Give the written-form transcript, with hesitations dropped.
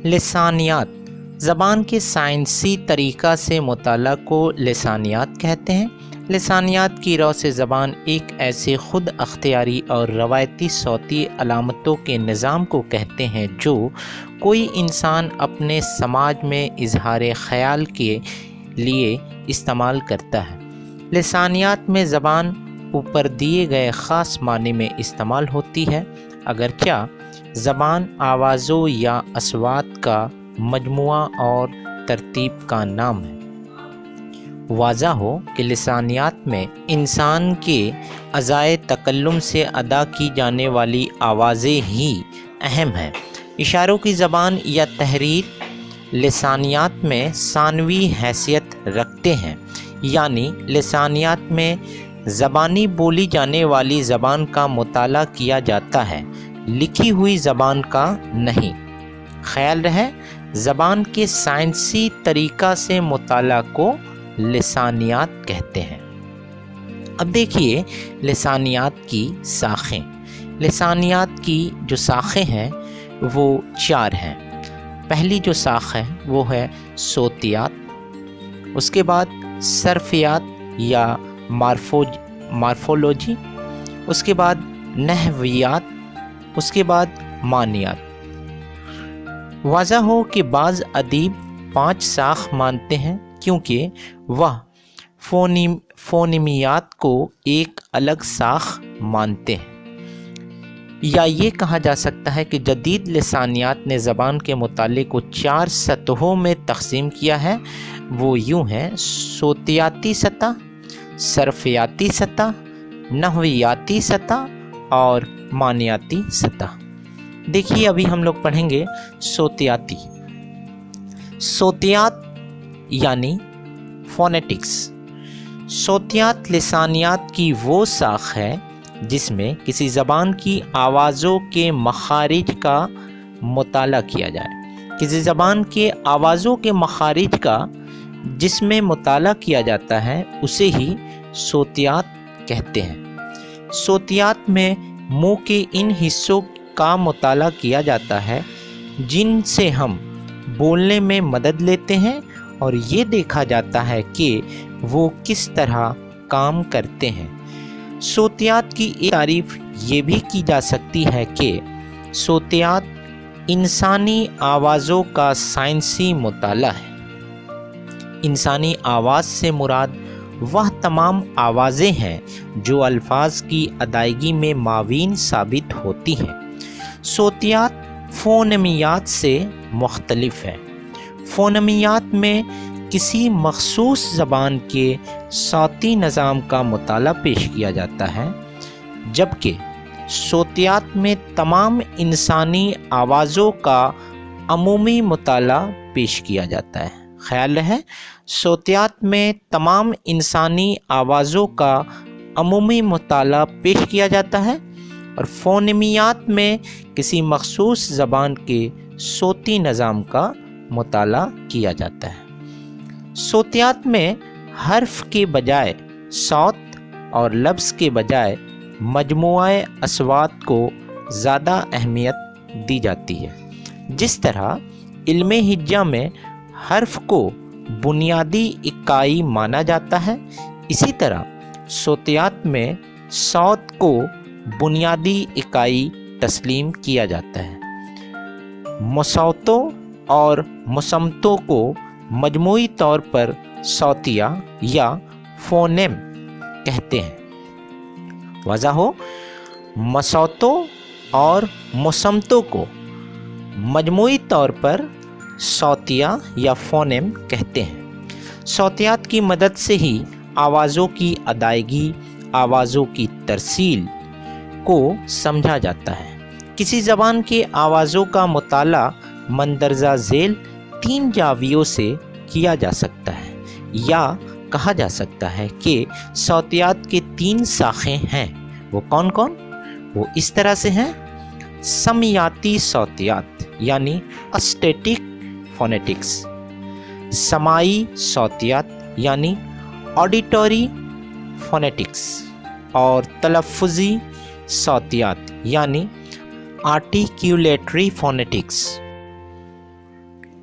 لسانیات زبان کے سائنسی طریقہ سے مطالعہ کو لسانیات کہتے ہیں۔ لسانیات کی رو سے زبان ایک ایسے خود اختیاری اور روایتی صوتی علامتوں کے نظام کو کہتے ہیں جو کوئی انسان اپنے سماج میں اظہار خیال کے لیے استعمال کرتا ہے۔ لسانیات میں زبان اوپر دیے گئے خاص معنی میں استعمال ہوتی ہے، اگرچہ زبان آوازوں یا اصوات کا مجموعہ اور ترتیب کا نام ہے۔ واضح ہو کہ لسانیات میں انسان کے اعضائے تکلم سے ادا کی جانے والی آوازیں ہی اہم ہیں۔ اشاروں کی زبان یا تحریر لسانیات میں ثانوی حیثیت رکھتے ہیں، یعنی لسانیات میں زبانی بولی جانے والی زبان کا مطالعہ کیا جاتا ہے، لکھی ہوئی زبان کا نہیں۔ خیال رہے، زبان کے سائنسی طریقہ سے مطالعہ کو لسانیات کہتے ہیں۔ اب دیکھیے لسانیات کی شاخیں۔ لسانیات کی جو شاخیں ہیں وہ 4 ہیں۔ پہلی جو شاخ ہے وہ ہے صوتیات، اس کے بعد صرفیات یا مارفولوجی، اس کے بعد نحویات، اس کے بعد معنیات۔ واضح ہو کہ بعض ادیب 5 شاخ مانتے ہیں کیونکہ وہ فونیمیات کو ایک الگ شاخ مانتے ہیں۔ یا یہ کہا جا سکتا ہے کہ جدید لسانیات نے زبان کے مطالعے کو 4 سطحوں میں تقسیم کیا ہے، وہ یوں ہیں: صوتیاتی سطح، صرفیاتی سطح، نحویاتی سطح اور معنیاتی سطح۔ دیکھیے ابھی ہم لوگ پڑھیں گے صوتیاتی۔ صوتیات یعنی فونیٹکس۔ صوتیات لسانیات کی وہ شاخ ہے جس میں کسی زبان کی آوازوں کے مخارج کا مطالعہ کیا جائے۔ کسی زبان کے آوازوں کے مخارج کا جس میں مطالعہ کیا جاتا ہے اسے ہی صوتیات کہتے ہیں۔ صوتیات میں منہ کے ان حصوں کا مطالعہ کیا جاتا ہے جن سے ہم بولنے میں مدد لیتے ہیں اور یہ دیکھا جاتا ہے کہ وہ کس طرح کام کرتے ہیں۔ صوتیات کی ایک تعریف یہ بھی کی جا سکتی ہے کہ صوتیات انسانی آوازوں کا سائنسی مطالعہ ہے۔ انسانی آواز سے مراد وہ تمام آوازیں ہیں جو الفاظ کی ادائیگی میں معاون ثابت ہوتی ہیں۔ صوتیات فونیمیات سے مختلف ہے۔ فونیمیات میں کسی مخصوص زبان کے صوتی نظام کا مطالعہ پیش کیا جاتا ہے، جبکہ صوتیات میں تمام انسانی آوازوں کا عمومی مطالعہ پیش کیا جاتا ہے۔ خیال رہے، صوتیات میں تمام انسانی آوازوں کا عمومی مطالعہ پیش کیا جاتا ہے اور فونیمیات میں کسی مخصوص زبان کے صوتی نظام کا مطالعہ کیا جاتا ہے۔ صوتیات میں حرف کے بجائے صوت اور لفظ کے بجائے مجموعہ اصوات کو زیادہ اہمیت دی جاتی ہے۔ جس طرح علم ہجا میں حرف کو بنیادی اکائی مانا جاتا ہے، اسی طرح صوتیات میں صوت کو بنیادی اکائی تسلیم کیا جاتا ہے۔ مصوتوں اور مصمتوں کو مجموعی طور پر صوتیہ یا فونیم کہتے ہیں۔ واضح ہو، مصوتوں اور مصمتوں کو مجموعی طور پر صوتیہ یا فونیم کہتے ہیں۔ صوتیات کی مدد سے ہی آوازوں کی ادائیگی، آوازوں کی ترسیل کو سمجھا جاتا ہے۔ کسی زبان کے آوازوں کا مطالعہ مندرجہ ذیل 3 زاویوں سے کیا جا سکتا ہے، یا کہا جا سکتا ہے کہ صوتیات کے 3 شاخیں ہیں۔ وہ کون کون؟ وہ اس طرح سے ہیں: سمیاتی صوتیات یعنی اسٹیٹک فونیٹکس، سماعی صوتیات یعنی آڈیٹوری فونیٹکس، اور تلفظی صوتیات یعنی آرٹیکیولیٹری فونیٹکس۔